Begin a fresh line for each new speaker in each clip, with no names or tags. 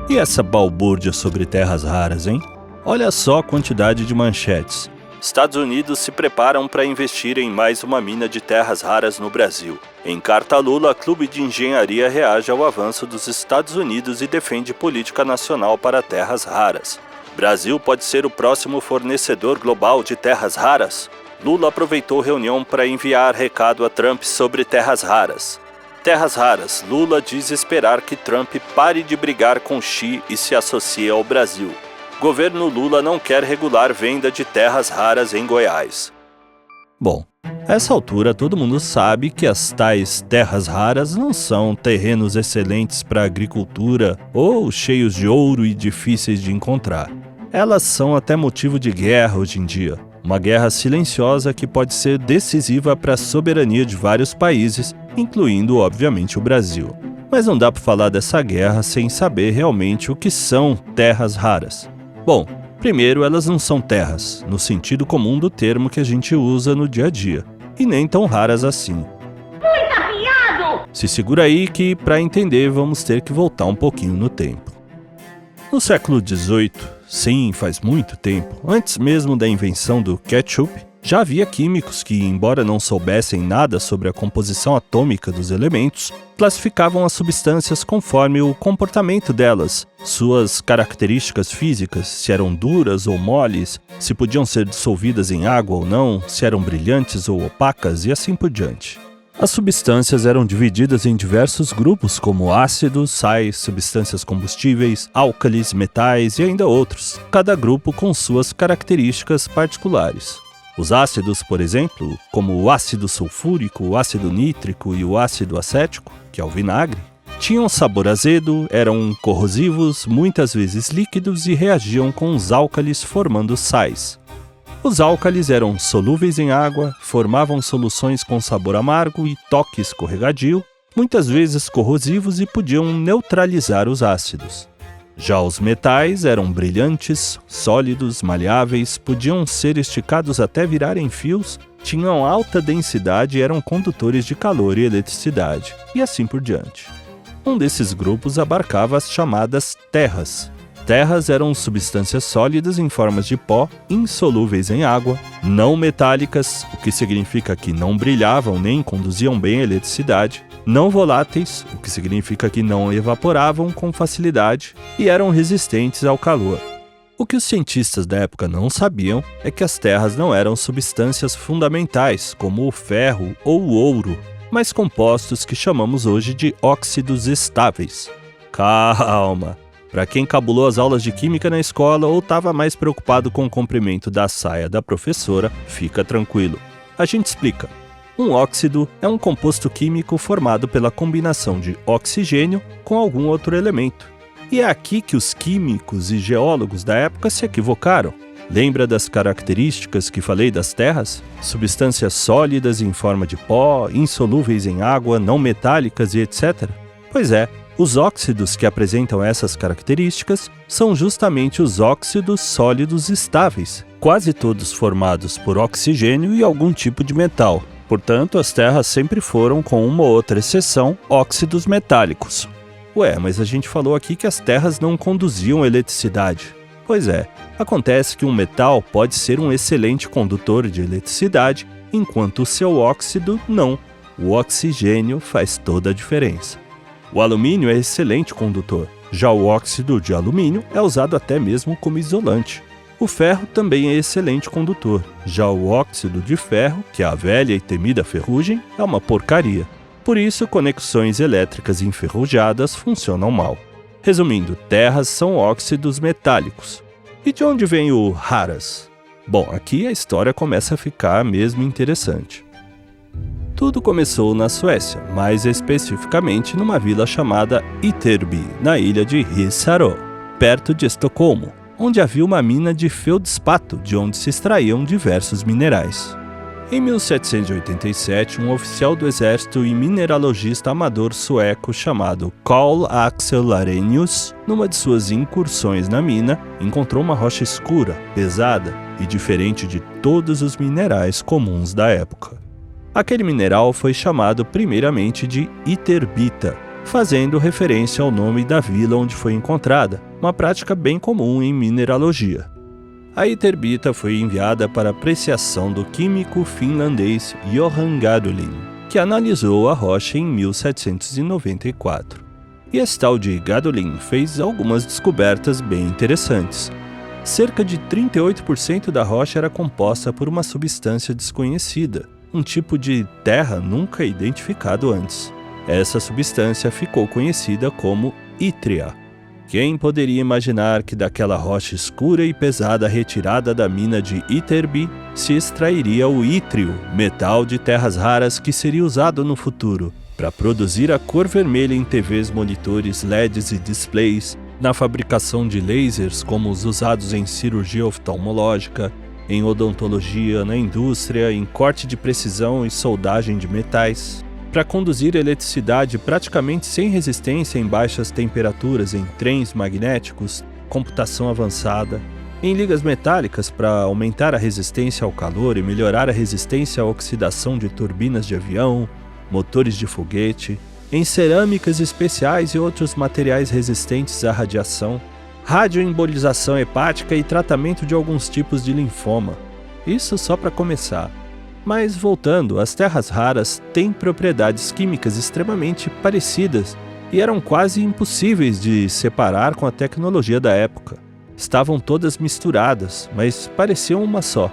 E essa balbúrdia sobre terras raras, hein? Olha só a quantidade de manchetes. Estados Unidos se preparam para investir em mais uma mina de terras raras no Brasil. Em carta a Lula, Clube de Engenharia reage ao avanço dos Estados Unidos e defende política nacional para terras raras. Brasil pode ser o próximo fornecedor global de terras raras? Lula aproveitou reunião para enviar recado a Trump sobre terras raras. Terras raras. Lula diz esperar que Trump pare de brigar com Xi e se associe ao Brasil. Governo Lula não quer regular venda de terras raras em Goiás. Bom, a essa altura todo mundo sabe que as tais terras raras não são terrenos excelentes para agricultura ou cheios de ouro e difíceis de encontrar. Elas são até motivo de guerra hoje em dia. Uma guerra silenciosa que pode ser decisiva para a soberania de vários países, incluindo, obviamente, o Brasil. Mas não dá para falar dessa guerra sem saber realmente o que são terras raras. Bom, primeiro, elas não são terras, no sentido comum do termo que a gente usa no dia a dia, e nem tão raras assim.
Muito afiado!
Se segura aí que, para entender, vamos ter que voltar um pouquinho no tempo. No século XVIII, sim, faz muito tempo, antes mesmo da invenção do ketchup, já havia químicos que, embora não soubessem nada sobre a composição atômica dos elementos, classificavam as substâncias conforme o comportamento delas, suas características físicas, se eram duras ou moles, se podiam ser dissolvidas em água ou não, se eram brilhantes ou opacas e assim por diante. As substâncias eram divididas em diversos grupos, como ácidos, sais, substâncias combustíveis, álcalis, metais e ainda outros, cada grupo com suas características particulares. Os ácidos, por exemplo, como o ácido sulfúrico, o ácido nítrico e o ácido acético, que é o vinagre, tinham sabor azedo, eram corrosivos, muitas vezes líquidos e reagiam com os álcalis formando sais. Os álcalis eram solúveis em água, formavam soluções com sabor amargo e toque escorregadio, muitas vezes corrosivos e podiam neutralizar os ácidos. Já os metais eram brilhantes, sólidos, maleáveis, podiam ser esticados até virarem fios, tinham alta densidade e eram condutores de calor e eletricidade, e assim por diante. Um desses grupos abarcava as chamadas terras. Terras eram substâncias sólidas em formas de pó, insolúveis em água, não metálicas, o que significa que não brilhavam nem conduziam bem a eletricidade, não voláteis, o que significa que não evaporavam com facilidade e eram resistentes ao calor. O que os cientistas da época não sabiam é que as terras não eram substâncias fundamentais, como o ferro ou o ouro, mas compostos que chamamos hoje de óxidos estáveis. Calma! Para quem cabulou as aulas de química na escola ou estava mais preocupado com o comprimento da saia da professora, fica tranquilo. A gente explica. Um óxido é um composto químico formado pela combinação de oxigênio com algum outro elemento. E é aqui que os químicos e geólogos da época se equivocaram. Lembra das características que falei das terras? Substâncias sólidas em forma de pó, insolúveis em água, não metálicas e etc. Pois é, os óxidos que apresentam essas características são justamente os óxidos sólidos estáveis, quase todos formados por oxigênio e algum tipo de metal. Portanto, as terras sempre foram, com uma ou outra exceção, óxidos metálicos. Ué, mas a gente falou aqui que as terras não conduziam eletricidade. Pois é, acontece que um metal pode ser um excelente condutor de eletricidade, enquanto o seu óxido não. O oxigênio faz toda a diferença. O alumínio é excelente condutor, já o óxido de alumínio é usado até mesmo como isolante. O ferro também é excelente condutor, já o óxido de ferro, que é a velha e temida ferrugem, é uma porcaria. Por isso, conexões elétricas enferrujadas funcionam mal. Resumindo, terras são óxidos metálicos. E de onde vem o raras? Bom, aqui a história começa a ficar mesmo interessante. Tudo começou na Suécia, mais especificamente numa vila chamada Ytterby, na ilha de Hisaro, perto de Estocolmo, onde havia uma mina de feldspato, de onde se extraíam diversos minerais. Em 1787, um oficial do exército e mineralogista amador sueco chamado Carl Axel Arrhenius, numa de suas incursões na mina, encontrou uma rocha escura, pesada e diferente de todos os minerais comuns da época. Aquele mineral foi chamado primeiramente de ytterbita, fazendo referência ao nome da vila onde foi encontrada, uma prática bem comum em mineralogia. A iterbita foi enviada para apreciação do químico finlandês Johan Gadolin, que analisou a rocha em 1794. E esse tal de Gadolin fez algumas descobertas bem interessantes. Cerca de 38% da rocha era composta por uma substância desconhecida, um tipo de terra nunca identificado antes. Essa substância ficou conhecida como ítria. Quem poderia imaginar que daquela rocha escura e pesada retirada da mina de Ytterby se extrairia o ítrio, metal de terras raras que seria usado no futuro para produzir a cor vermelha em TVs, monitores, LEDs e displays, na fabricação de lasers como os usados em cirurgia oftalmológica, em odontologia, na indústria, em corte de precisão e soldagem de metais, para conduzir eletricidade praticamente sem resistência em baixas temperaturas em trens magnéticos, computação avançada, em ligas metálicas para aumentar a resistência ao calor e melhorar a resistência à oxidação de turbinas de avião, motores de foguete, em cerâmicas especiais e outros materiais resistentes à radiação, radioembolização hepática e tratamento de alguns tipos de linfoma. Isso só para começar. Mas voltando, as terras raras têm propriedades químicas extremamente parecidas e eram quase impossíveis de separar com a tecnologia da época. Estavam todas misturadas, mas pareciam uma só.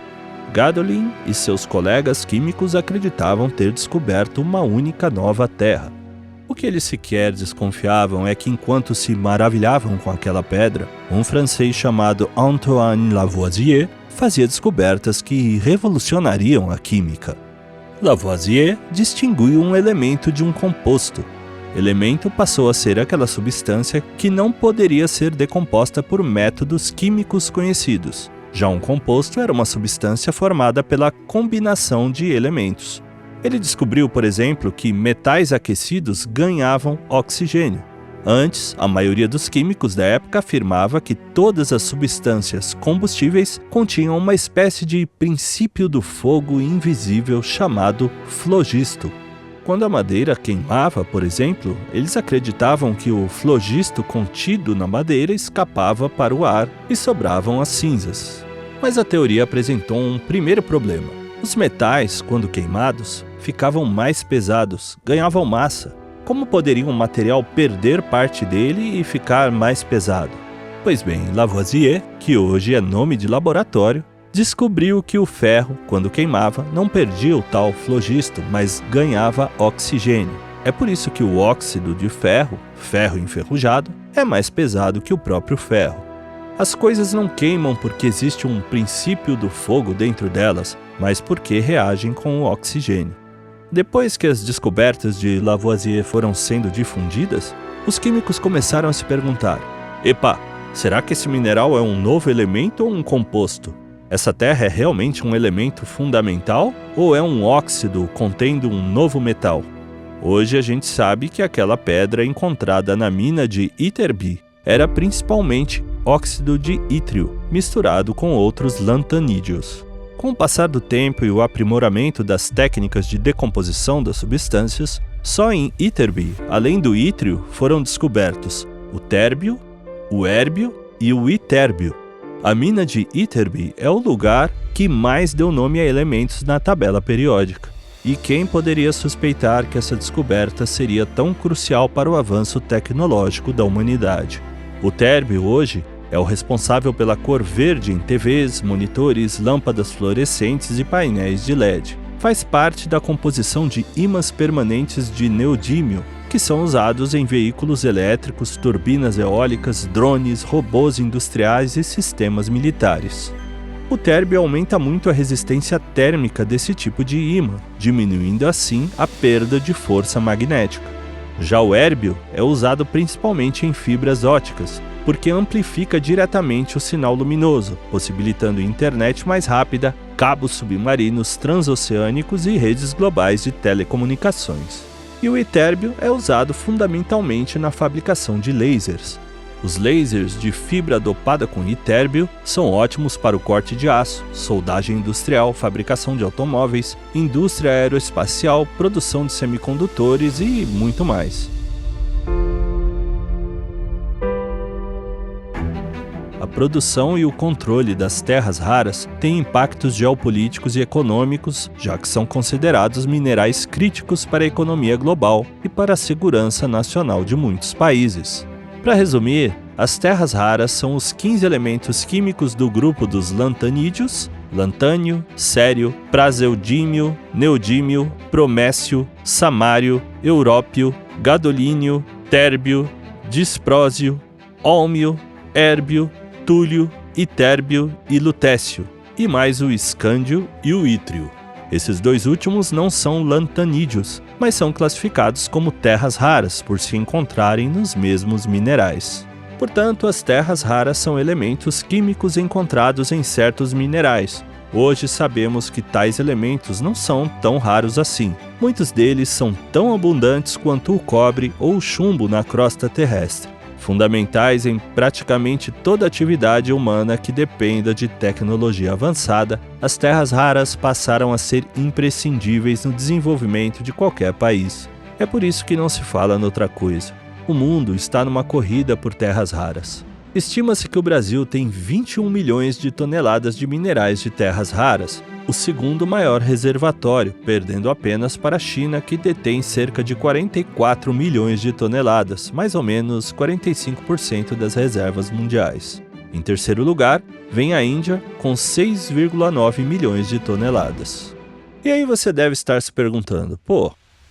Gadolin e seus colegas químicos acreditavam ter descoberto uma única nova terra. O que eles sequer desconfiavam é que enquanto se maravilhavam com aquela pedra, um francês chamado Antoine Lavoisier fazia descobertas que revolucionariam a química. Lavoisier distinguiu um elemento de um composto. Elemento passou a ser aquela substância que não poderia ser decomposta por métodos químicos conhecidos. Já um composto era uma substância formada pela combinação de elementos. Ele descobriu, por exemplo, que metais aquecidos ganhavam oxigênio. Antes, a maioria dos químicos da época afirmava que todas as substâncias combustíveis continham uma espécie de princípio do fogo invisível chamado flogisto. Quando a madeira queimava, por exemplo, eles acreditavam que o flogisto contido na madeira escapava para o ar e sobravam as cinzas. Mas a teoria apresentou um primeiro problema. Os metais, quando queimados, ficavam mais pesados, ganhavam massa. Como poderia um material perder parte dele e ficar mais pesado? Pois bem, Lavoisier, que hoje é nome de laboratório, descobriu que o ferro, quando queimava, não perdia o tal flogisto, mas ganhava oxigênio. É por isso que o óxido de ferro, ferro enferrujado, é mais pesado que o próprio ferro. As coisas não queimam porque existe um princípio do fogo dentro delas, mas porque reagem com o oxigênio. Depois que as descobertas de Lavoisier foram sendo difundidas, os químicos começaram a se perguntar: epa, será que esse mineral é um novo elemento ou um composto? Essa terra é realmente um elemento fundamental ou é um óxido contendo um novo metal? Hoje a gente sabe que aquela pedra encontrada na mina de Ytterby era principalmente óxido de ítrio, misturado com outros lantanídeos. Com o passar do tempo e o aprimoramento das técnicas de decomposição das substâncias, só em Ytterby, além do ítrio, foram descobertos o térbio, o érbio e o itérbio. A mina de Ytterby é o lugar que mais deu nome a elementos na tabela periódica. E quem poderia suspeitar que essa descoberta seria tão crucial para o avanço tecnológico da humanidade? O térbio hoje é o responsável pela cor verde em TVs, monitores, lâmpadas fluorescentes e painéis de LED. Faz parte da composição de ímãs permanentes de neodímio, que são usados em veículos elétricos, turbinas eólicas, drones, robôs industriais e sistemas militares. O térbio aumenta muito a resistência térmica desse tipo de ímã, diminuindo assim a perda de força magnética. Já o érbio é usado principalmente em fibras óticas, porque amplifica diretamente o sinal luminoso, possibilitando internet mais rápida, cabos submarinos transoceânicos e redes globais de telecomunicações. E o itérbio é usado fundamentalmente na fabricação de lasers. Os lasers de fibra dopada com itérbio são ótimos para o corte de aço, soldagem industrial, fabricação de automóveis, indústria aeroespacial, produção de semicondutores e muito mais. a produção e o controle das terras raras têm impactos geopolíticos e econômicos, já que são considerados minerais críticos para a economia global e para a segurança nacional de muitos países. Para resumir, as terras raras são os 15 elementos químicos do grupo dos lantanídeos: lantânio, cério, praseodímio, neodímio, bromécio, samário, európio, gadolínio, térbio, disprósio, ólmio, érbio, túlio, itérbio e lutécio, e mais o escândio e o ítrio. Esses dois últimos não são lantanídeos, mas são classificados como terras raras por se encontrarem nos mesmos minerais. Portanto, as terras raras são elementos químicos encontrados em certos minerais. Hoje sabemos que tais elementos não são tão raros assim. Muitos deles são tão abundantes quanto o cobre ou o chumbo na crosta terrestre, fundamentais em praticamente toda atividade humana que dependa de tecnologia avançada. As terras raras passaram a ser imprescindíveis no desenvolvimento de qualquer país. É por isso que não se fala noutra coisa. O mundo está numa corrida por terras raras. Estima-se que o Brasil tem 21 milhões de toneladas de minerais de terras raras, o segundo maior reservatório, perdendo apenas para a China, que detém cerca de 44 milhões de toneladas, mais ou menos 45% das reservas mundiais. Em terceiro lugar, vem a Índia, com 6,9 milhões de toneladas. E aí você deve estar se perguntando,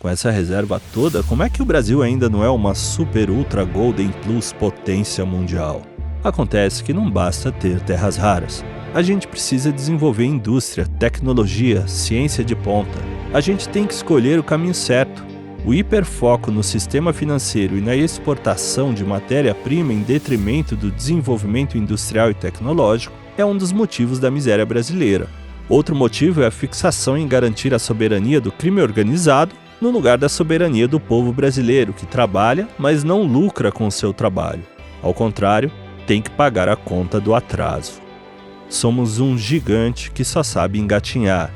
com essa reserva toda, como é que o Brasil ainda não é uma super ultra golden plus potência mundial? Acontece que não basta ter terras raras. A gente precisa desenvolver indústria, tecnologia, ciência de ponta. A gente tem que escolher o caminho certo. O hiperfoco no sistema financeiro e na exportação de matéria-prima em detrimento do desenvolvimento industrial e tecnológico é um dos motivos da miséria brasileira. Outro motivo é a fixação em garantir a soberania do crime organizado no lugar da soberania do povo brasileiro, que trabalha, mas não lucra com o seu trabalho. Ao contrário, tem que pagar a conta do atraso. Somos um gigante que só sabe engatinhar.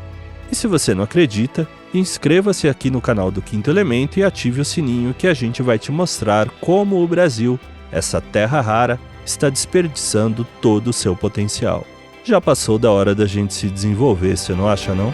E se você não acredita, inscreva-se aqui no canal do Quinto Elemento e ative o sininho que a gente vai te mostrar como o Brasil, essa terra rara, está desperdiçando todo o seu potencial. Já passou da hora da gente se desenvolver, você não acha não?